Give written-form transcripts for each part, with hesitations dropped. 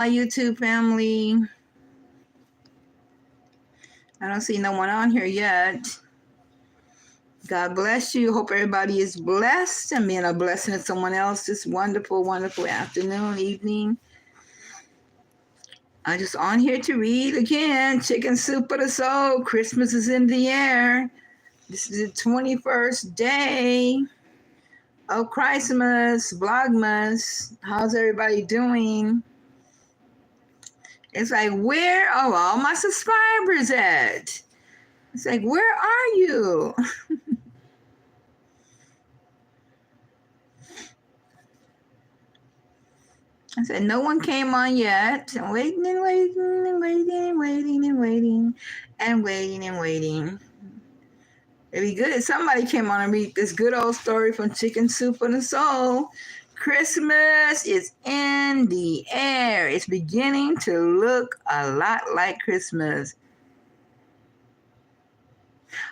YouTube family. I don't see no one on here yet. God bless you. Hope everybody is blessed and being a blessing to someone else this wonderful, wonderful afternoon, evening. I'm just on here to read again. Chicken Soup of the Soul. Christmas is in the air. This is the 21st day of Christmas, Vlogmas. How's everybody doing? It's like, where are all my subscribers at? It's like, where are you? I said, no one came on yet. I'm waiting and waiting and waiting and waiting and waiting and waiting and waiting. It'd be good if somebody came on and read this good old story from Chicken Soup of the Soul. Christmas is in the air. It's beginning to look a lot like Christmas.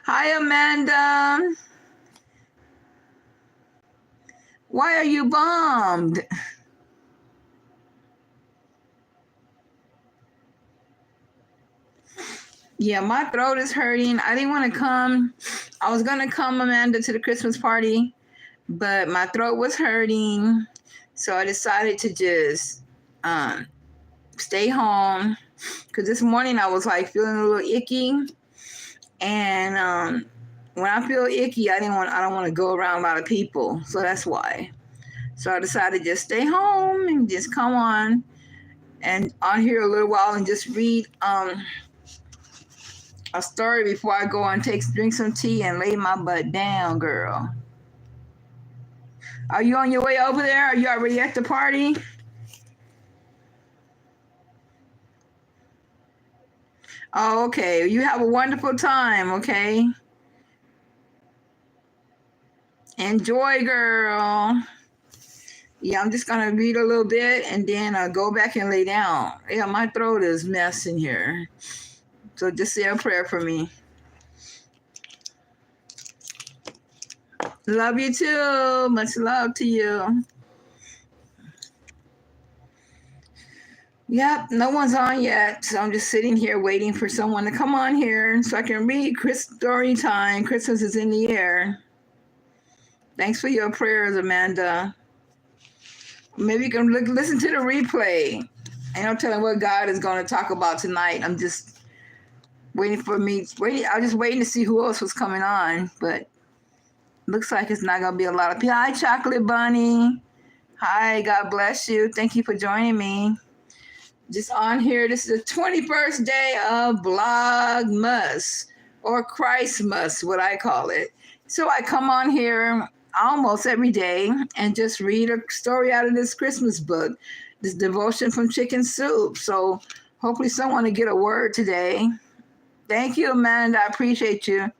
Hi, Amanda. Why are you bummed? Yeah, my throat is hurting. I didn't want to come. I was going to come, Amanda, to the Christmas party, but my throat was hurting. So I decided to just stay home. Because this morning I was like feeling a little icky. And when I feel icky, I don't want to go around a lot of people. So that's why. So I decided to just stay home and just come on here a little while and just read a story before I go and drink some tea and lay my butt down, girl. Are you on your way over there? Are you already at the party? Oh, okay. You have a wonderful time, okay? Enjoy, girl. Yeah, I'm just going to read a little bit and then go back and lay down. Yeah, my throat is messing here. So just say a prayer for me. Love you too. Much love to you. Yep, no one's on yet. So I'm just sitting here waiting for someone to come on here so I can read story time. Christmas is in the air. Thanks for your prayers, Amanda. Maybe you can listen to the replay. I don't tell what God is going to talk about tonight. I'm just waiting for me. I was just waiting to see who else was coming on, but looks like it's not going to be a lot of people. Hi, Chocolate Bunny. Hi, God bless you. Thank you for joining me. Just on here, this is the 21st day of Vlogmas, or Christmas, what I call it. So I come on here almost every day and just read a story out of this Christmas book, this devotion from Chicken Soup. So hopefully someone will get a word today. Thank you, Amanda. I appreciate you.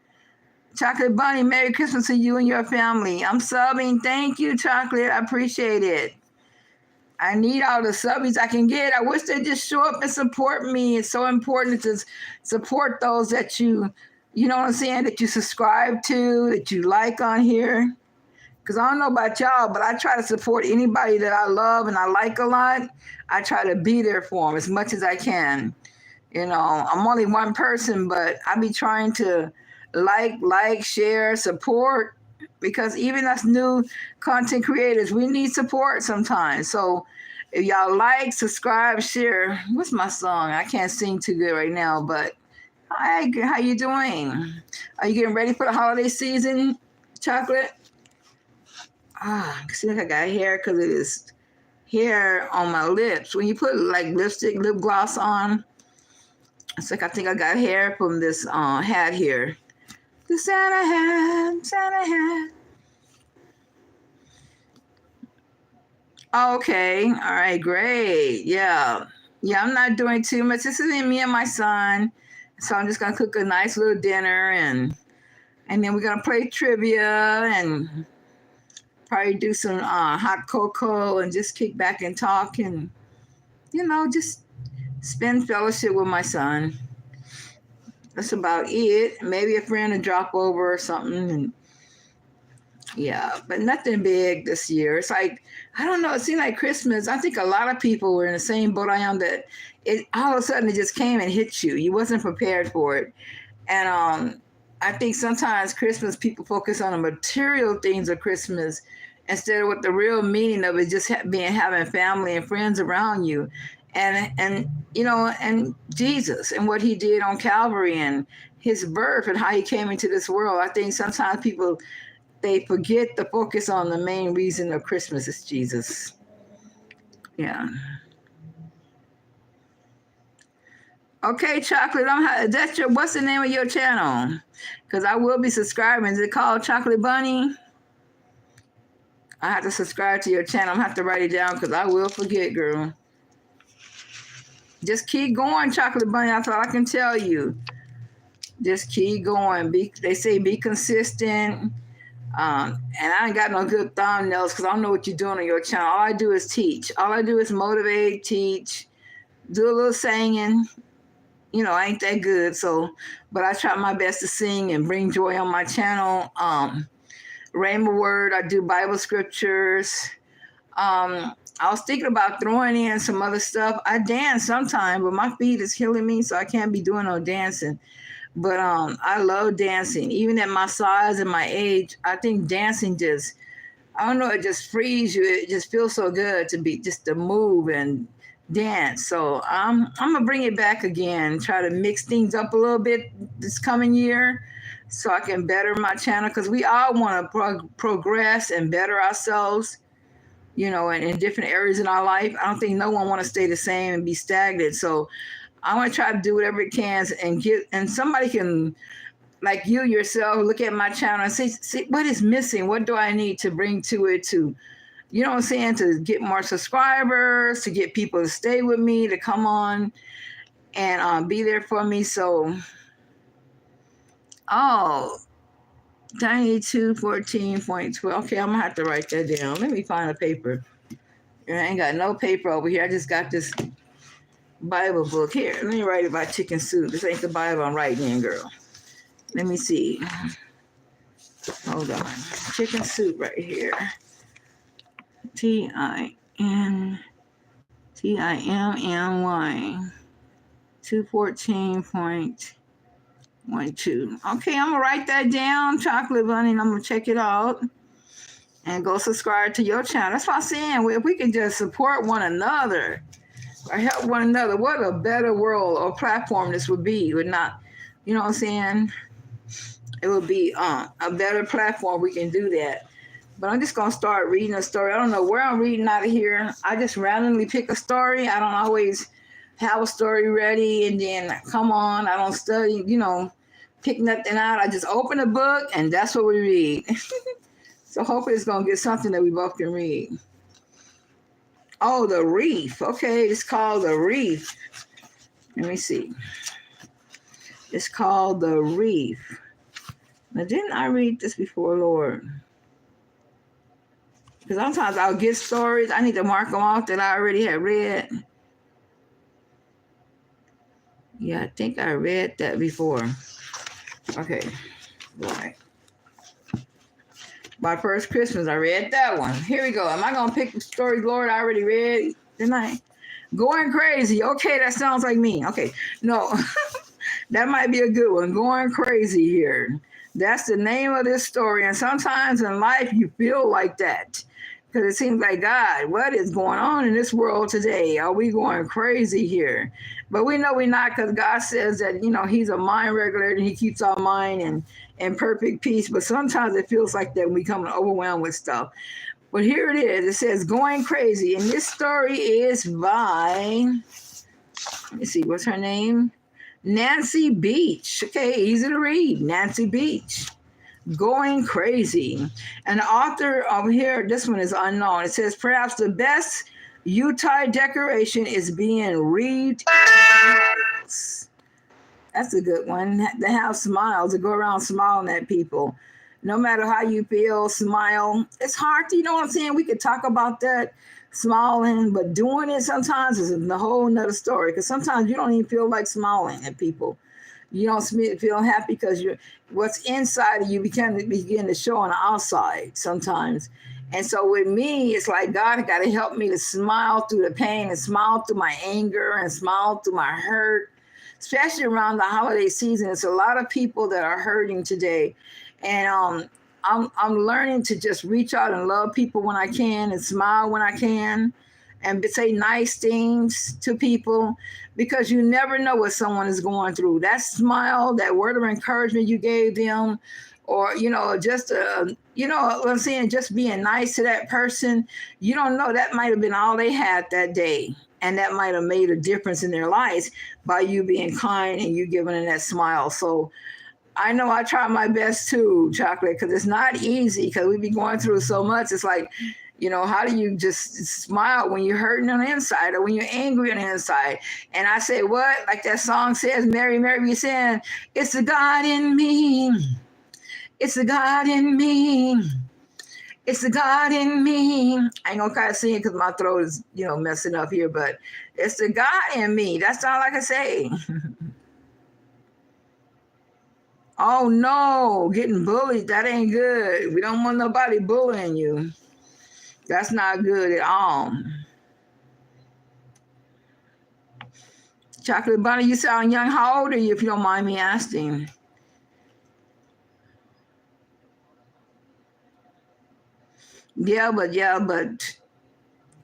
Chocolate Bunny, Merry Christmas to you and your family. I'm subbing. Thank you, Chocolate. I appreciate it. I need all the subbies I can get. I wish they'd just show up and support me. It's so important to support those that you know what I'm saying, that you subscribe to, that you like on here. Because I don't know about y'all, but I try to support anybody that I love and I like a lot. I try to be there for them as much as I can. You know, I'm only one person, but I be trying to like, share, support, because even us new content creators, we need support sometimes. So if y'all like, subscribe, share. What's my song? I can't sing too good right now, but hi, how you doing? Are you getting ready for the holiday season, Chocolate? See, like I got hair because it is hair on my lips. When you put like lipstick, lip gloss on, it's like I think I got hair from this hat here. The Santa hat. Okay, all right, great. Yeah, I'm not doing too much. This is me and my son. So I'm just going to cook a nice little dinner and then we're going to play trivia and probably do some hot cocoa and just kick back and talk and, just spend fellowship with my son. That's about it. Maybe a friend will drop over or something. And Yeah, but nothing big this year. It's like, I don't know. It seemed like Christmas. I think a lot of people were in the same boat I am, that it all of a sudden it just came and hit you. You wasn't prepared for it. And I think sometimes Christmas, people focus on the material things of Christmas instead of what the real meaning of it, just being having family and friends around you. And and Jesus and what he did on Calvary and his birth and how he came into this world. I think sometimes people, they forget to focus on the main reason of Christmas is Jesus. Yeah. Okay, Chocolate. What's the name of your channel? Because I will be subscribing. Is it called Chocolate Bunny? I have to subscribe to your channel. I'm gonna have to write it down because I will forget, girl. Just keep going, Chocolate Bunny. That's all I can tell you. Just keep going. They say be consistent. And I ain't got no good thumbnails because I don't know what you're doing on your channel. All I do is teach. All I do is motivate, teach, do a little singing. I ain't that good. But I try my best to sing and bring joy on my channel. Rhema Word, I do Bible scriptures. I was thinking about throwing in some other stuff. I dance sometimes, but my feet is killing me, so I can't be doing no dancing. But I love dancing. Even at my size and my age, I think dancing just, I don't know, it just frees you. It just feels so good to move and dance. So I'm going to bring it back again, try to mix things up a little bit this coming year so I can better my channel, because we all want to progress and better ourselves, in different areas in our life. I don't think no one want to stay the same and be stagnant. So I want to try to do whatever it can and somebody can, like you yourself, look at my channel and see what is missing. What do I need to bring to it to to get more subscribers, to get people to stay with me, to come on and be there for me. So, 9214.12. Okay, I'm going to have to write that down. Let me find a paper. I ain't got no paper over here. I just got this Bible book here. Let me write about chicken soup. This ain't the Bible I'm writing in, girl. Let me see. Hold on. Chicken soup right here. TIMMY 214.12. Okay, I'm gonna write that down, Chocolate Bunny, and I'm gonna check it out and go subscribe to your channel. That's what I'm saying. If we can just support one another or help one another, what a better world or platform this would be. It would not, you know what I'm saying? It would be a better platform. We can do that. But I'm just going to start reading a story. I don't know where I'm reading out of here. I just randomly pick a story. I don't always have a story ready and then come on. I don't study, pick nothing out. I just open a book and that's what we read. So hopefully it's going to get something that we both can read. Oh, The Reef. Okay, it's called The Reef. Let me see. It's called The Reef. Now, didn't I read this before, Lord? Because sometimes I'll get stories. I need to mark them off that I already have read. Yeah, I think I read that before. Okay, right. My First Christmas, I read that one. Here we go. Am I going to pick the story, Lord, I already read? Didn't I? Going Crazy. Okay, that sounds like me. Okay, no. That might be a good one. Going Crazy here. That's the name of this story. And sometimes in life, you feel like that. Because it seems like, God, what is going on in this world today? Are we going crazy here? But we know we're not, because God says that, he's a mind regulator and he keeps our mind in perfect peace. But sometimes it feels like that we become overwhelmed with stuff. But here it is. It says Going Crazy. And this story is by, let me see, what's her name? Nancy Beach. Okay, easy to read. Nancy Beach. Going Crazy. And the author over here, this one is unknown. It says, perhaps the best Yuletide decoration is being wreathed in smiles. That's a good one. To have smiles, to go around smiling at people. No matter how you feel, smile. It's hard to, you know what I'm saying? We could talk about that, smiling, but doing it sometimes is a whole nother story, because sometimes you don't even feel like smiling at people. You don't feel happy because what's inside of you begin to show on the outside sometimes. And so with me, it's like God got to help me to smile through the pain and smile through my anger and smile through my hurt, especially around the holiday season. It's a lot of people that are hurting today. And I'm learning to just reach out and love people when I can and smile when I can and say nice things to people, because you never know what someone is going through. That smile, that word of encouragement you gave them, or, just, what I'm saying, just being nice to that person, you don't know, that might have been all they had that day. And that might have made a difference in their lives by you being kind and you giving them that smile. So I know I try my best too, Chocolate, because it's not easy, because we be going through so much. It's like, how do you just smile when you're hurting on the inside or when you're angry on the inside? And I say, what? Like that song says, Mary, Mary be saying, it's the God in me. It's the God in me. It's the God in me. I ain't gonna try to sing it because my throat is, messing up here, but it's the God in me. That's all I can say. Oh no, getting bullied, that ain't good. We don't want nobody bullying you. That's not good at all. Chocolate Bunny, you sound young. How old are you, if you don't mind me asking? Yeah, but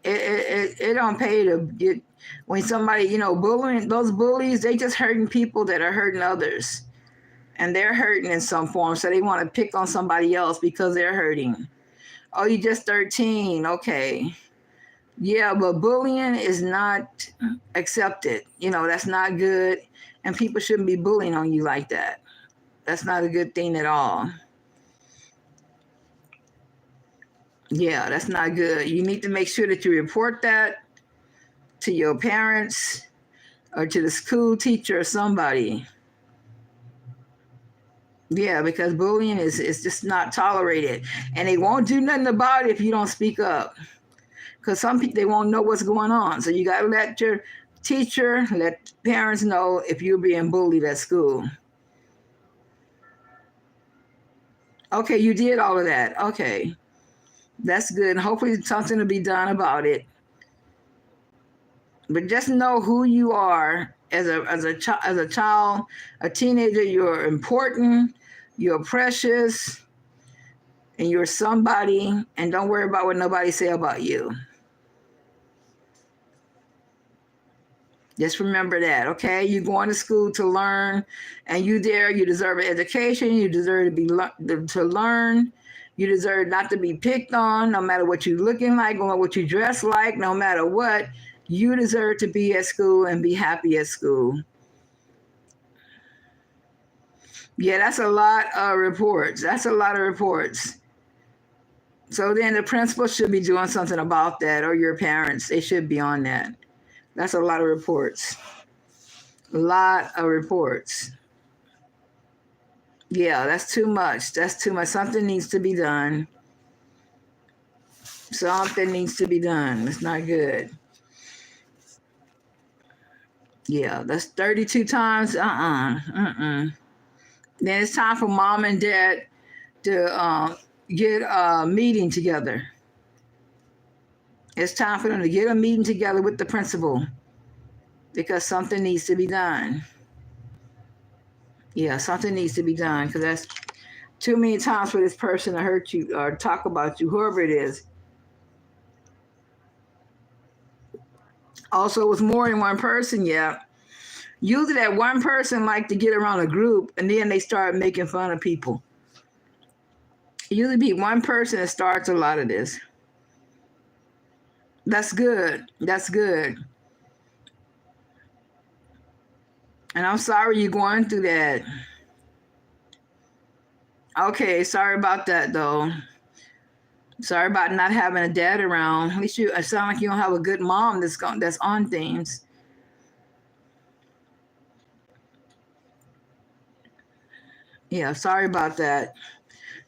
it don't pay to get, when somebody, bullying, those bullies, they just hurting people that are hurting others. And they're hurting in some form, so they want to pick on somebody else because they're hurting. Oh, you just 13. Okay. Yeah, but bullying is not accepted. That's not good. And people shouldn't be bullying on you like that. That's not a good thing at all. Yeah, that's not good. You need to make sure that you report that to your parents or to the school teacher or somebody. Yeah, because bullying is just not tolerated. And they won't do nothing about it if you don't speak up. Because some people, they won't know what's going on. So you got to let your teacher, let parents know if you're being bullied at school. Okay, you did all of that. Okay, that's good. Hopefully something will be done about it. But just know who you are as a child, a teenager. You're important, you're precious, and you're somebody. And don't worry about what nobody say about you. Just remember that, okay? You're going to school to learn, and you deserve an education. You deserve to learn. You deserve not to be picked on, no matter what you're looking like, or what you dress like, no matter what. You deserve to be at school and be happy at school. Yeah, that's a lot of reports. That's a lot of reports. So then the principal should be doing something about that, or your parents. They should be on that. That's a lot of reports. A lot of reports. Yeah, that's too much. That's too much. Something needs to be done. Something needs to be done. It's not good. Yeah, that's 32 times. Then it's time for mom and dad to get a meeting together. It's time for them to get a meeting together with the principal, because something needs to be done. Yeah, something needs to be done, because that's too many times for this person to hurt you or talk about you, whoever it is. Also, it was more than one person, yeah. Usually that one person like to get around a group, and then they start making fun of people. It usually be one person that starts a lot of this. That's good. That's good. And I'm sorry you're going through that. Okay, sorry about that, though. Sorry about not having a dad around. At least it sounds like you don't have a good mom that's on things. Yeah, sorry about that.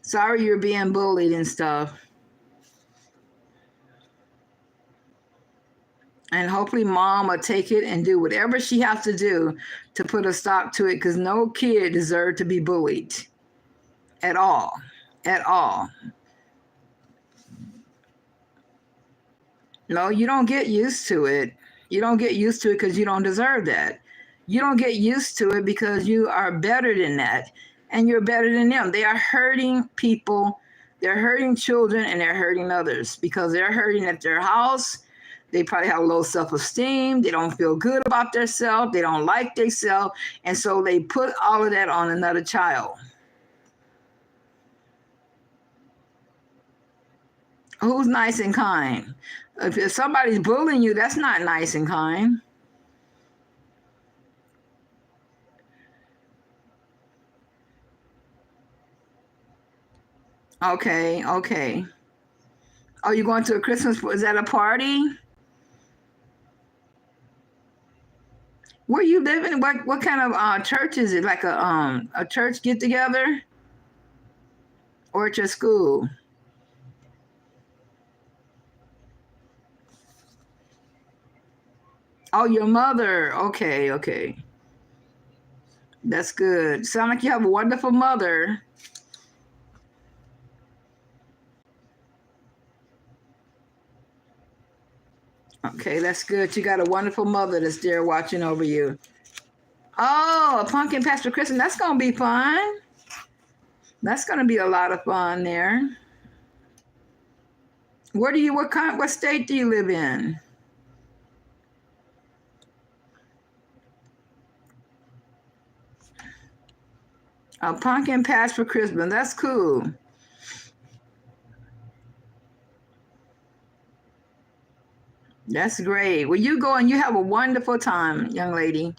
Sorry you're being bullied and stuff. And hopefully mom will take it and do whatever she has to do to put a stop to it, because no kid deserves to be bullied at all. At all. No, you don't get used to it. You don't get used to it because you don't deserve that. You don't get used to it because you are better than that. And you're better than them. They are hurting people. They're hurting children, and they're hurting others because they're hurting at their house. They probably have low self-esteem. They don't feel good about themselves. They don't like themselves. And so they put all of that on another child. Who's nice and kind? If somebody's bullying you, that's not nice and kind. Okay, okay. Oh, you going to a Christmas? Is that a party? Where you living? What kind of church is it? Like a church get together, or at your school? Oh, your mother. Okay, okay. That's good. Sound like you have a wonderful mother. Okay, that's good. You got a wonderful mother that's there watching over you. Oh, a pumpkin patch for Christmas. That's gonna be fun. That's gonna be a lot of fun there. What state do you live in? A pumpkin patch for Christmas. That's cool. That's great. Well, you go and you have a wonderful time, young lady.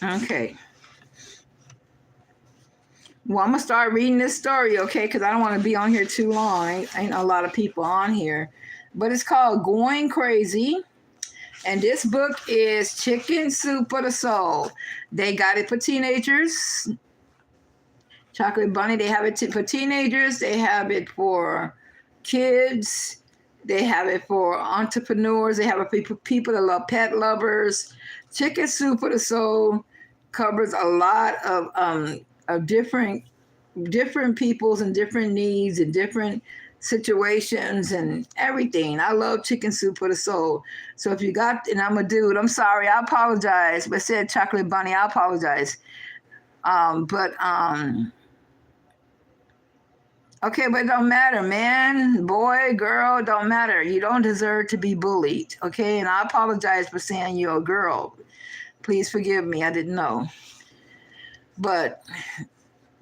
Okay. Well, I'm gonna start reading this story, okay? Because I don't want to be on here too long. Ain't a lot of people on here, but it's called "Going Crazy," and this book is Chicken Soup for the Soul. They got it for teenagers. Chocolate Bunny. They have it for teenagers. They have it for kids. They have it for entrepreneurs. They have it for people that love pet lovers. Chicken Soup for the Soul covers a lot of different peoples and different needs and different situations and everything. I love Chicken Soup for the Soul. So if you got, and I'm a dude, I'm sorry, I apologize. But said Chocolate Bunny, I apologize. But okay, but it don't matter, man, boy, girl, don't matter. You don't deserve to be bullied, okay? And I apologize for saying you're a girl. Please forgive me, I didn't know. But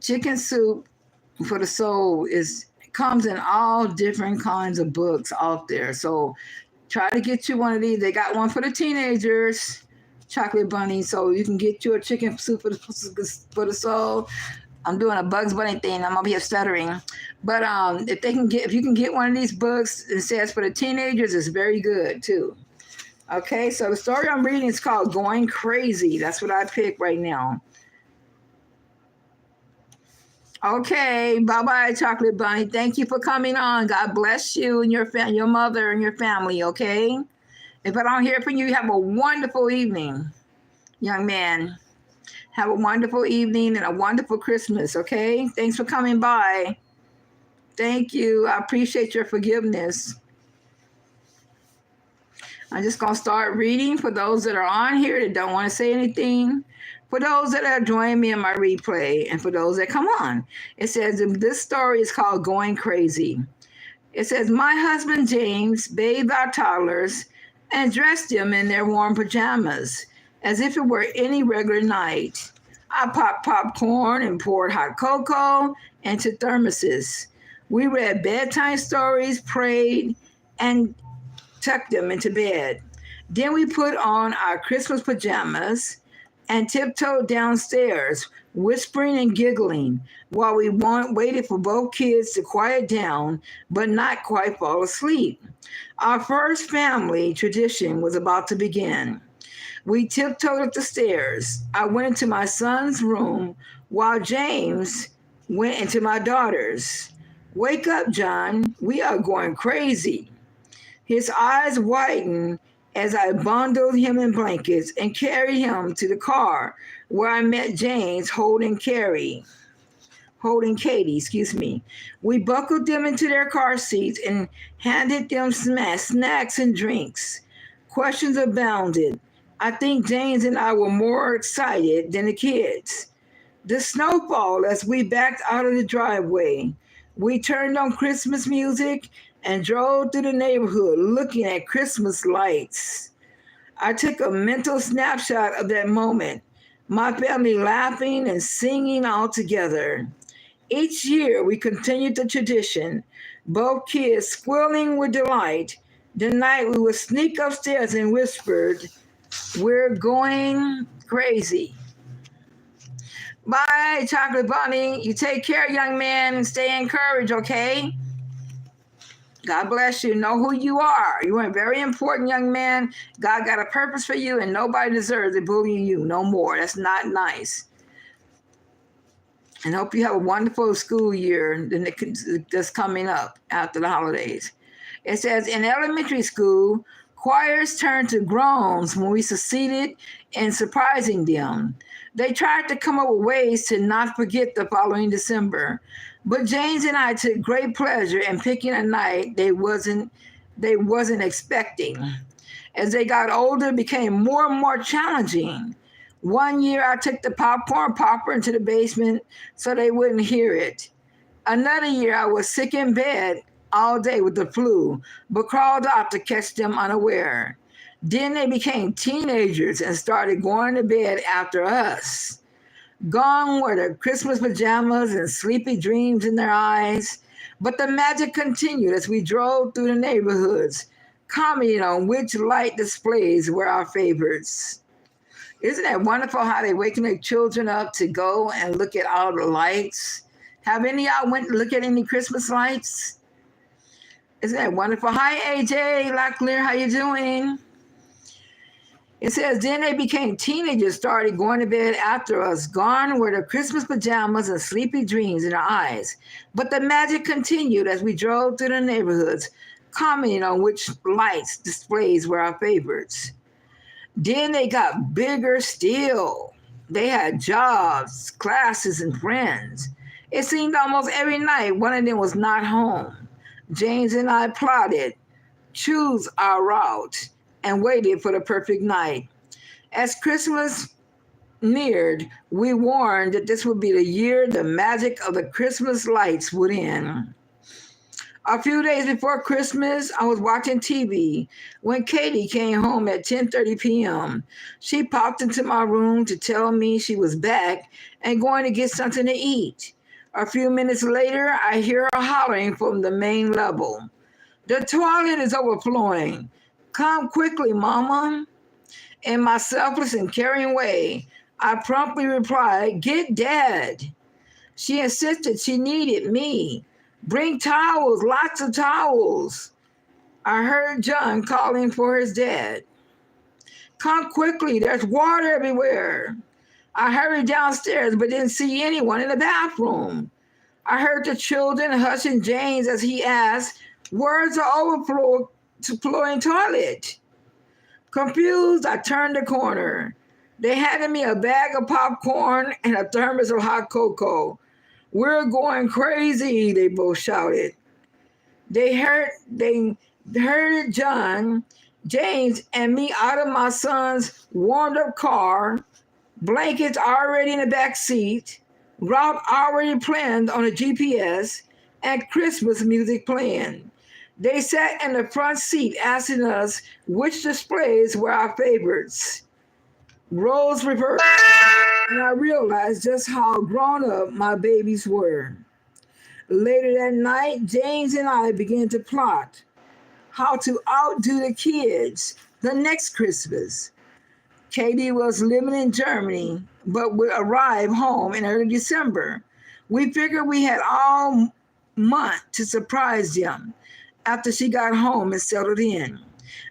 Chicken Soup for the Soul comes in all different kinds of books out there. So try to get you one of these. They got one for the teenagers, Chocolate Bunny, so you can get you a Chicken Soup for the Soul. I'm doing a Bugs Bunny thing. I'm over here stuttering. But if you can get one of these books, it says for the teenagers, it's very good too. Okay, so the story I'm reading is called Going Crazy. That's what I picked right now. Okay, bye-bye, Chocolate Bunny. Thank you for coming on. God bless you and your mother and your family, okay? If I don't hear from you, have a wonderful evening, young man. Have a wonderful evening and a wonderful Christmas, okay? Thanks for coming by. Thank you. I appreciate your forgiveness. I'm just going to start reading for those that are on here that don't want to say anything. For those that are joining me in my replay, and for those that come on. It says, this story is called Going Crazy. It says, my husband James bathed our toddlers and dressed them in their warm pajamas as if it were any regular night. I popped popcorn and poured hot cocoa into thermoses. We read bedtime stories, prayed, and tucked them into bed. Then we put on our Christmas pajamas and tiptoed downstairs, whispering and giggling while we waited for both kids to quiet down, but not quite fall asleep. Our first family tradition was about to begin. We tiptoed up the stairs. I went into my son's room while James went into my daughters. Wake up, John. We are going crazy. His eyes widened as I bundled him in blankets and carried him to the car where I met James holding Katie, excuse me. We buckled them into their car seats and handed them snacks and drinks. Questions abounded. I think James and I were more excited than the kids. The snowfall as we backed out of the driveway. We turned on Christmas music and drove through the neighborhood looking at Christmas lights. I took a mental snapshot of that moment, my family laughing and singing all together. Each year we continued the tradition, both kids squealing with delight. The night we would sneak upstairs and whispered, "We're going crazy." Bye, Chocolate Bunny. You take care, young man, and stay encouraged, okay? God bless you. Know who you are. You are a very important young man. God got a purpose for you, and nobody deserves to bully you no more. That's not nice. And hope you have a wonderful school year that's coming up after the holidays. It says, in elementary school, choirs turned to groans when we succeeded in surprising them. They tried to come up with ways to not forget the following December. But James and I took great pleasure in picking a night they wasn't expecting. As they got older, it became more and more challenging. One year, I took the popcorn popper into the basement so they wouldn't hear it. Another year, I was sick in bed all day with the flu, but crawled out to catch them unaware. Then they became teenagers and started going to bed after us. Gone were the Christmas pajamas and sleepy dreams in their eyes. But the magic continued as we drove through the neighborhoods, commenting on which light displays were our favorites. Isn't that wonderful how they're waking their children up to go and look at all the lights? Have any of y'all went to look at any Christmas lights? Isn't that wonderful? Hi, AJ Locklear, how you doing? It says, then they became teenagers, started going to bed after us. Gone were the Christmas pajamas and sleepy dreams in our eyes. But the magic continued as we drove through the neighborhoods, commenting on which lights displays were our favorites. Then they got bigger still. They had jobs, classes, and friends. It seemed almost every night one of them was not home. James and I plotted, choose our route, and waited for the perfect night. As Christmas neared, we warned that this would be the year the magic of the Christmas lights would end. A few days before Christmas, I was watching TV when Katie came home at 10:30 p.m. She popped into my room to tell me she was back and going to get something to eat. A few minutes later, I hear her hollering from the main level. "The toilet is overflowing. Come quickly, Mama." In my selfless and caring way, I promptly replied, "Get Dad." She insisted she needed me. "Bring towels, lots of towels." I heard John calling for his dad. "Come quickly, there's water everywhere." I hurried downstairs but didn't see anyone in the bathroom. I heard the children hushing James as he asked, "Where's the overflowing toilet?" Confused, I turned the corner. They handed me a bag of popcorn and a thermos of hot cocoa. "We're going crazy," they both shouted. They herded John, James, and me out of my son's warmed-up car, blankets already in the back seat, route already planned on a GPS, and Christmas music playing. They sat in the front seat asking us which displays were our favorites. Roles reversed, and I realized just how grown up my babies were. Later that night, James and I began to plot how to outdo the kids the next Christmas. Katie was living in Germany, but would arrive home in early December. We figured we had all month to surprise them after she got home and settled in.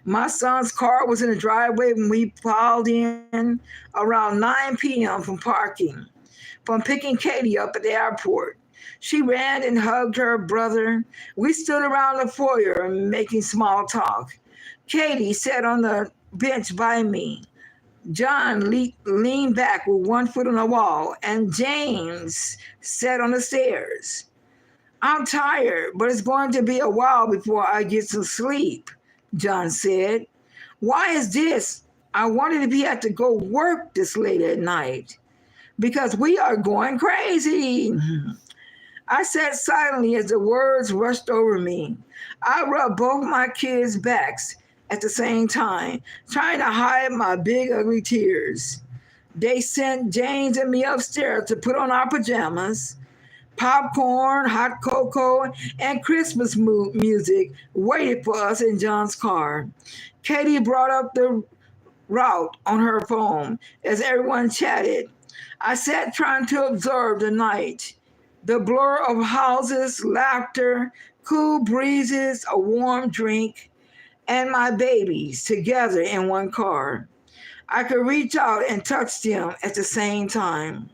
My son's car was in the driveway when we piled in around 9 p.m. from picking Katie up at the airport. She ran and hugged her brother. We stood around the foyer making small talk. Katie sat on the bench by me. John leaned back with one foot on the wall, and James sat on the stairs. I'm tired, but it's going to be a while before I get some sleep, John said. Why is this? I wanted if he had to go work this late at night. Because we are going crazy. I sat silently as the words rushed over me. I rubbed both my kids' backs at the same time, trying to hide my big, ugly tears. They sent James and me upstairs to put on our pajamas. Popcorn, hot cocoa, and Christmas music waited for us in John's car. Katie brought up the route on her phone as everyone chatted. I sat trying to observe the night. The blur of houses, laughter, cool breezes, a warm drink, and my babies together in one car. I could reach out and touch them at the same time.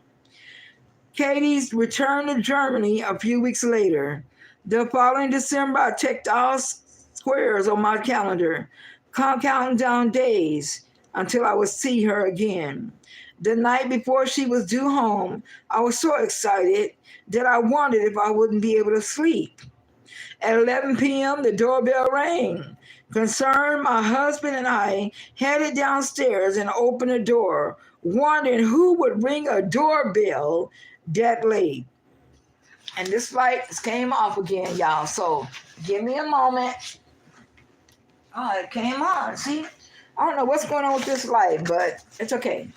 Katie's returned to Germany a few weeks later. The following December, I checked all squares on my calendar, counting down days until I would see her again. The night before she was due home, I was so excited that I wondered if I wouldn't be able to sleep. At 11 p.m., the doorbell rang. Concerned, my husband and I headed downstairs and opened the door, wondering who would ring a doorbell that late. And this light came off again, y'all. So give me a moment. Oh, it came on. See? I don't know what's going on with this light, but it's okay.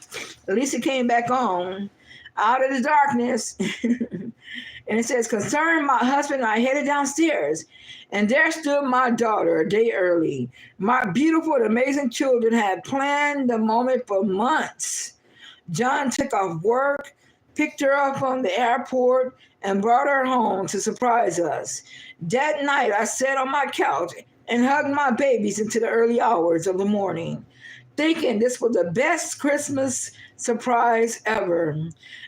At least it came back on out of the darkness. And it says, concerned, my husband and I headed downstairs. And there stood my daughter a day early. My beautiful and amazing children had planned the moment for months. John took off work, picked her up from the airport, and brought her home to surprise us. That night, I sat on my couch and hugged my babies into the early hours of the morning, thinking this was the best Christmas surprise ever.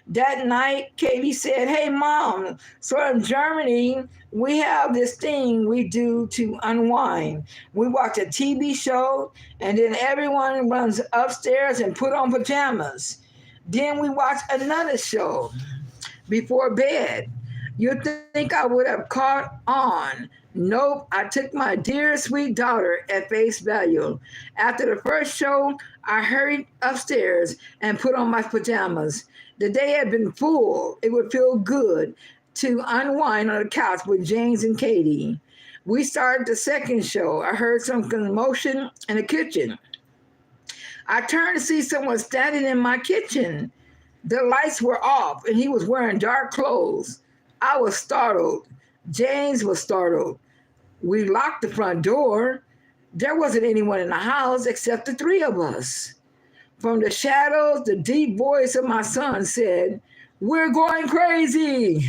That night, Katie said, hey, Mom, so in Germany, we have this thing we do to unwind. We watch a TV show, and then everyone runs upstairs and put on pajamas. Then we watch another show before bed. You'd think I would have caught on. Nope, I took my dear sweet daughter at face value. After the first show, I hurried upstairs and put on my pajamas. The day had been full. It would feel good to unwind on the couch with James and Katie. We started the second show. I heard some commotion in the kitchen. I turned to see someone standing in my kitchen. The lights were off and he was wearing dark clothes. I was startled. James was startled. We locked the front door. There wasn't anyone in the house except the three of us. From the shadows, the deep voice of my son said, we're going crazy.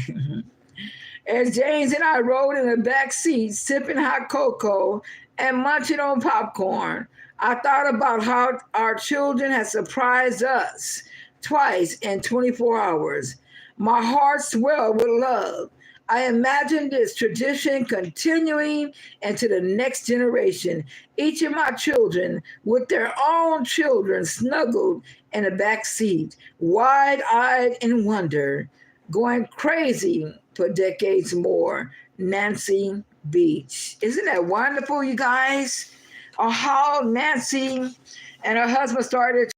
As James and I rode in the back seat, sipping hot cocoa and munching on popcorn, I thought about how our children had surprised us twice in 24 hours. My heart swelled with love. I imagined this tradition continuing into the next generation. Each of my children, with their own children, snuggled in the back seat, wide-eyed in wonder, going crazy for decades more. Nancy Beach. Isn't that wonderful, you guys? How Nancy and her husband started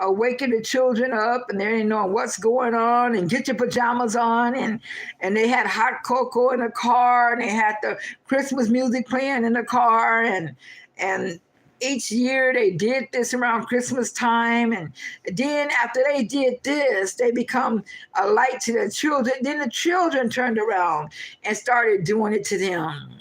waking the children up, and they didn't know what's going on, and get your pajamas on, and they had hot cocoa in the car, and they had the Christmas music playing in the car, and each year they did this around Christmas time, and then after they did this, they become a light to the children. Then the children turned around and started doing it to them.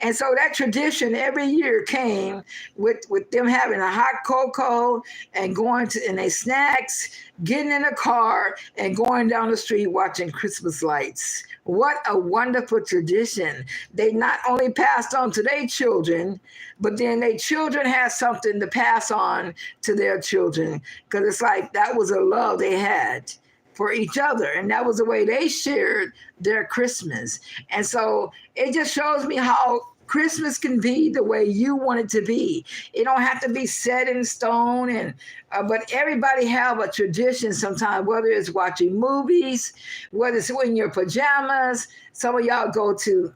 And so that tradition every year came with them having a hot cocoa and going to and their snacks, getting in a car and going down the street watching Christmas lights. What a wonderful tradition. They not only passed on to their children, but then their children had something to pass on to their children, because it's like that was a love they had for each other. And that was the way they shared their Christmas. And so it just shows me how Christmas can be the way you want it to be. It don't have to be set in stone, and but everybody have a tradition sometimes, whether it's watching movies, whether it's in your pajamas. Some of y'all go to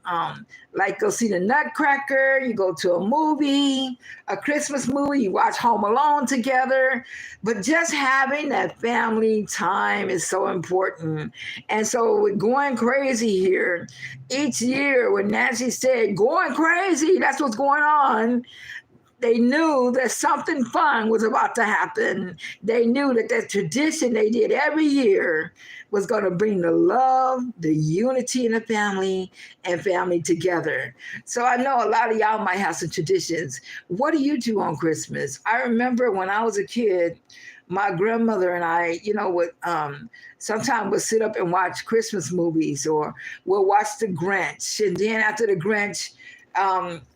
like go see the Nutcracker, you go to a movie, a Christmas movie, you watch Home Alone together. But just having that family time is so important. And so we're going crazy here. Each year when Nancy said, going crazy, that's what's going on, they knew that something fun was about to happen. They knew that that tradition they did every year was going to bring the love, the unity in the family, and family together. So I know a lot of y'all might have some traditions. What do you do on Christmas? I remember when I was a kid, my grandmother and I, would sometimes would sit up and watch Christmas movies, or we'll watch The Grinch. And then after The Grinch,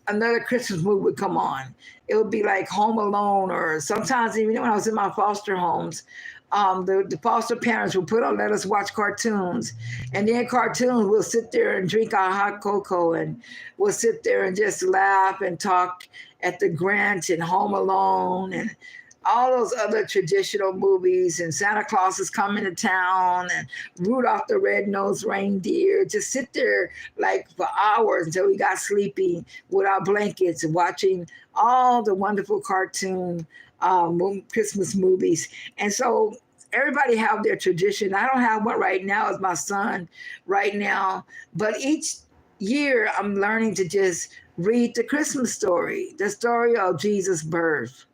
another Christmas movie would come on. It would be like Home Alone, or sometimes even when I was in my foster homes, the foster parents would let us watch cartoons. And then cartoons, we'll sit there and drink our hot cocoa, and we'll sit there and just laugh and talk at The Grinch and Home Alone and all those other traditional movies, and Santa Claus is coming to town, and Rudolph the Red-Nosed Reindeer. Just sit there like for hours until we got sleepy with our blankets and watching all the wonderful cartoon Christmas movies. And so everybody have their tradition. I don't have one right now as my son right now, but each year I'm learning to just read the Christmas story, the story of Jesus' birth.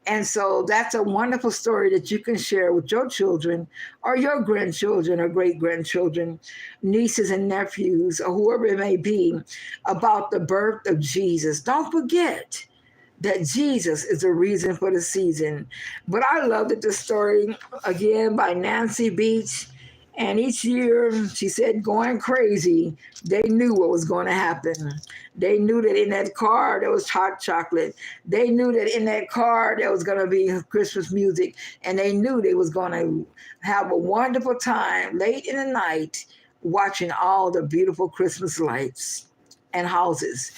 And so that's a wonderful story that you can share with your children or your grandchildren or great-grandchildren, nieces and nephews, or whoever it may be, about the birth of Jesus. Don't forget that Jesus is the reason for the season. But I loved it, the story, again, by Nancy Beach. And each year, she said, going crazy, they knew what was going to happen. They knew that in that car, there was hot chocolate. They knew that in that car, there was going to be Christmas music. And they knew they was going to have a wonderful time late in the night watching all the beautiful Christmas lights and houses.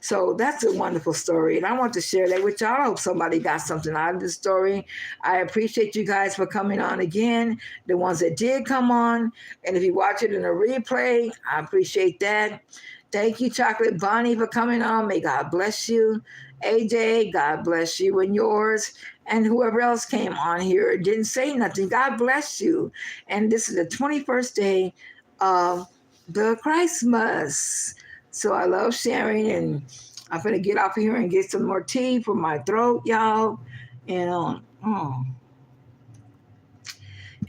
So that's a wonderful story, and I want to share that with y'all. I hope somebody got something out of this story. I appreciate you guys for coming on again, the ones that did come on, and if you watch it in a replay, I appreciate that. Thank you, Chocolate Bonnie, for coming on. May God bless you. AJ, God bless you and yours, and whoever else came on here didn't say nothing. God bless you. And this is the 21st day of the Christmas. So I love sharing, and I'm going to get off of here and get some more tea for my throat, y'all, and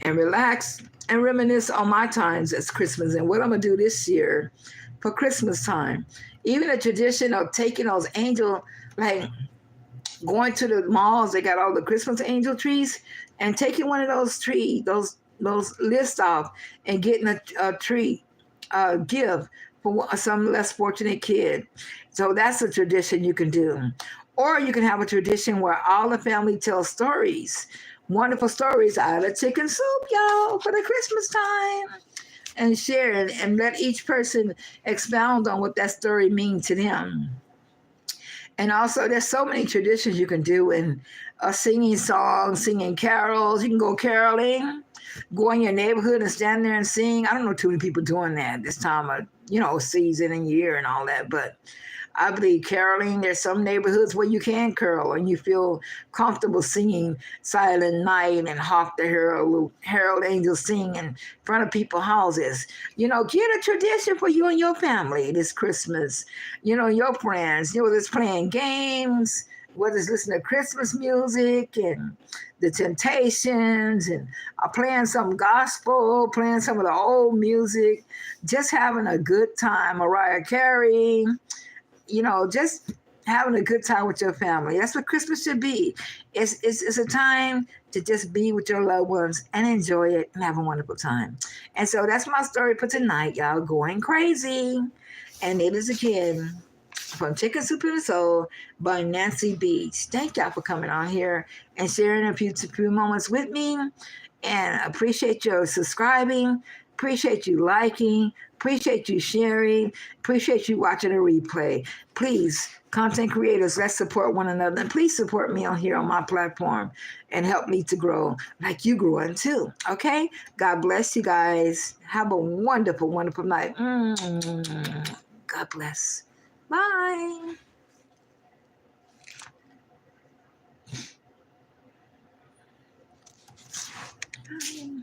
relax and reminisce on my times as Christmas and what I'm going to do this year for Christmas time. Even the tradition of taking those angel, like going to the malls, they got all the Christmas angel trees, and taking one of those trees, those lists off, and getting a tree gift for some less fortunate kid. So that's a tradition you can do. Or you can have a tradition where all the family tells stories, wonderful stories out of chicken soup, y'all, for the Christmas time, and share it and let each person expound on what that story means to them. And also, there's so many traditions you can do, in singing songs, singing carols. You can go caroling, go in your neighborhood and stand there and sing. I don't know too many people doing that this time of, season and year and all that, but I believe caroling, there's some neighborhoods where you can carol and you feel comfortable singing Silent Night and Hark the Herald Angels Sing in front of people's houses. Get a tradition for you and your family this Christmas. Your friends, whether it's playing games, whether it's listening to Christmas music and the Temptations, and playing some gospel, playing some of the old music, just having a good time. Mariah Carey, just having a good time with your family. That's what Christmas should be. It's a time to just be with your loved ones and enjoy it and have a wonderful time. And so that's my story for tonight, y'all. Going crazy. And it is again from Chicken Soup to the Soul by Nancy Beach. Thank y'all for coming on here and sharing a few moments with me. And I appreciate your subscribing, appreciate you liking, appreciate you sharing, appreciate you watching a replay. Please, content creators, let's support one another. And please support me on here on my platform and help me to grow like you growing too. Okay? God bless you guys. Have a wonderful, wonderful night. God bless. Bye. Bye.